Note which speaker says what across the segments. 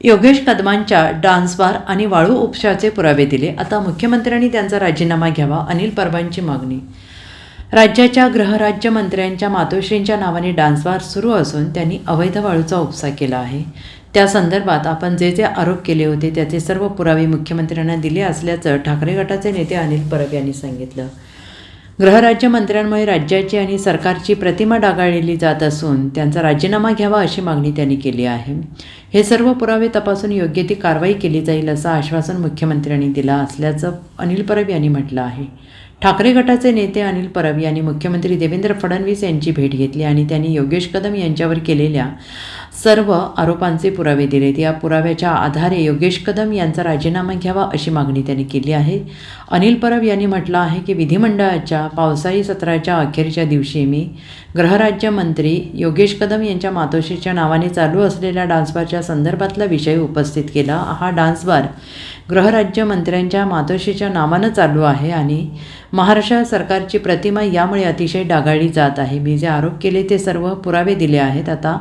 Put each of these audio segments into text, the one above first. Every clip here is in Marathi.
Speaker 1: योगेश कदमांच्या डान्स बार आणि वाळू उपशाचे पुरावे दिले. आता मुख्यमंत्र्यांनी त्यांचा राजीनामा घ्यावा, अनिल परबांची मागणी. राज्याच्या गृहराज्यमंत्र्यांच्या मातोश्रींच्या नावाने डान्स बार सुरू असून त्यांनी अवैध वाळूचा उपसा केला आहे. त्या संदर्भात आपण जे जे आरोप केले होते त्याचे सर्व पुरावे मुख्यमंत्र्यांना दिले असल्याचं ठाकरे गटाचे नेते अनिल परब यांनी सांगितलं. गृहराज्यमंत्र्यांमुळे राज्याची आणि सरकारची प्रतिमा डागाळली जात असून त्यांचा राजीनामा घ्यावा अशी मागणी त्यांनी केली आहे. हे सर्व पुरावे तपासून योग्य ती कारवाई केली जाईल असं आश्वासन मुख्यमंत्र्यांनी दिलं असल्याचं अनिल परब यांनी म्हटलं आहे. ठाकरे गटाचे नेते अनिल परब यांनी मुख्यमंत्री देवेंद्र फडणवीस यांची भेट घेतली आणि त्यांनी योगेश कदम यांच्यावर केलेल्या सर्व आरोपांचे पुरावे दिलेत. या पुराव्याच्या आधारे योगेश कदम यांचा राजीनामा घ्यावा अशी मागणी त्यांनी केली आहे. अनिल परब यांनी म्हटलं आहे की विधिमंडळाच्या पावसाळी सत्राच्या अखेरच्या दिवशी मी गृहराज्यमंत्री योगेश कदम यांच्या मातोश्रीच्या नावाने चालू असलेल्या डान्सबारच्या संदर्भातला विषय उपस्थित केला. हा डान्सबार गृहराज्यमंत्र्यांच्या मातोश्रीच्या नावानं चालू आहे आणि महाराष्ट्र सरकारची प्रतिमा यामुळे अतिशय डागाळली जात आहे. मी जे आरोप केले ते सर्व पुरावे दिले आहेत. आता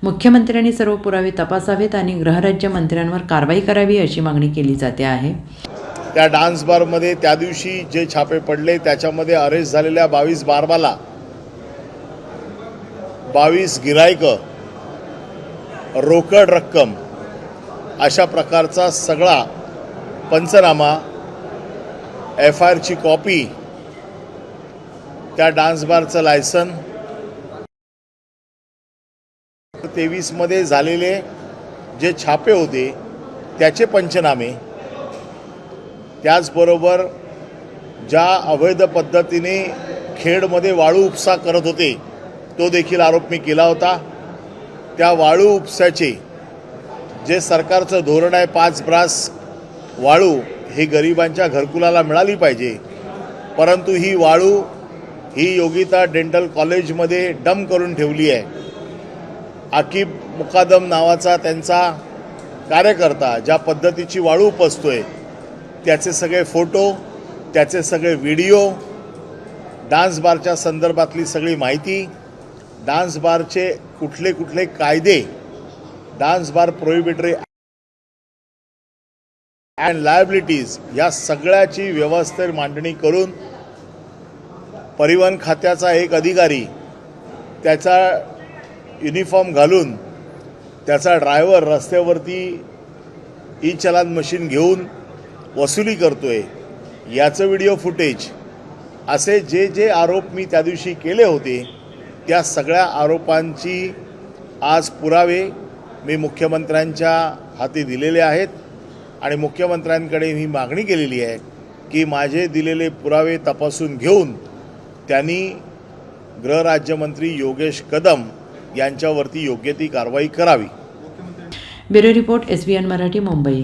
Speaker 1: मुख्यमंत्र्यांनी सर्व पुरावे तपासावेत आणि गृहराज्यमंत्र्यांवर कारवाई करावी अशी मागणी केली जाते आहे.
Speaker 2: त्या डान्स बारमध्ये त्या दिवशी जे छापे पडले त्याच्यामध्ये अरेस्ट झालेल्या 22 बारबाला 22 गिरायकं, रोकड रक्कम अशा प्रकारचा सगळा पंचनामा, FIRची कॉपी, त्या डान्स बारचं लायसन 23 मध्ये झालेले जे छापे होते त्याचे पंचनामे, त्याचबरोबर ज्या अवैध पद्धतीने खेडमध्ये वाळू उपसा करत होते तो देखील आरोप मी केला होता. त्या वाळू उपसाचे जे सरकारचं धोरण आहे 5 ब्रास वाळू ही गरिबांच्या घरकुलाला मिळाली पाहिजे, परंतु ही वाळू ही योगिता डेंटल कॉलेजमध्ये डंप करून ठेवली आहे. आकिब मुकादम नावाचा त्यांचा कार्यकर्ता ज्या पद्धतीची वाळू उपसतोय त्याचे सगळे फोटो, त्याचे सगळे व्हिडिओ, डान्स बारच्या संदर्भातली सगळी माहिती, डान्स बारचे कुठले कुठले कायदे, dance bar prohibitory and liabilities या सगळ्याची व्यवस्थित मांडणी करून परिवहन खात्याचा एक अधिकारी त्याचा युनिफॉर्म घालून त्याचा ड्रायव्हर रस्त्यावरती ई चलान मशीन घेऊन वसुली करतोय याचं व्हिडिओ फुटेज, असे जे जे आरोप मी त्या दिवशी केले होते त्या सगळ्या आरोपांची आज पुरावे मी मुख्यमंत्र्यांच्या हाती दिलेले आहेत आणि मुख्यमंत्र्यांकडे ही मागणी केलेली आहे की माझे दिलेले पुरावे तपासून घेऊन त्यांनी गृहराज्यमंत्री योगेश कदम यांच्यावरती योग्य ती कारवाई करावी.
Speaker 1: Bureau report SBN Marathi, Mumbai.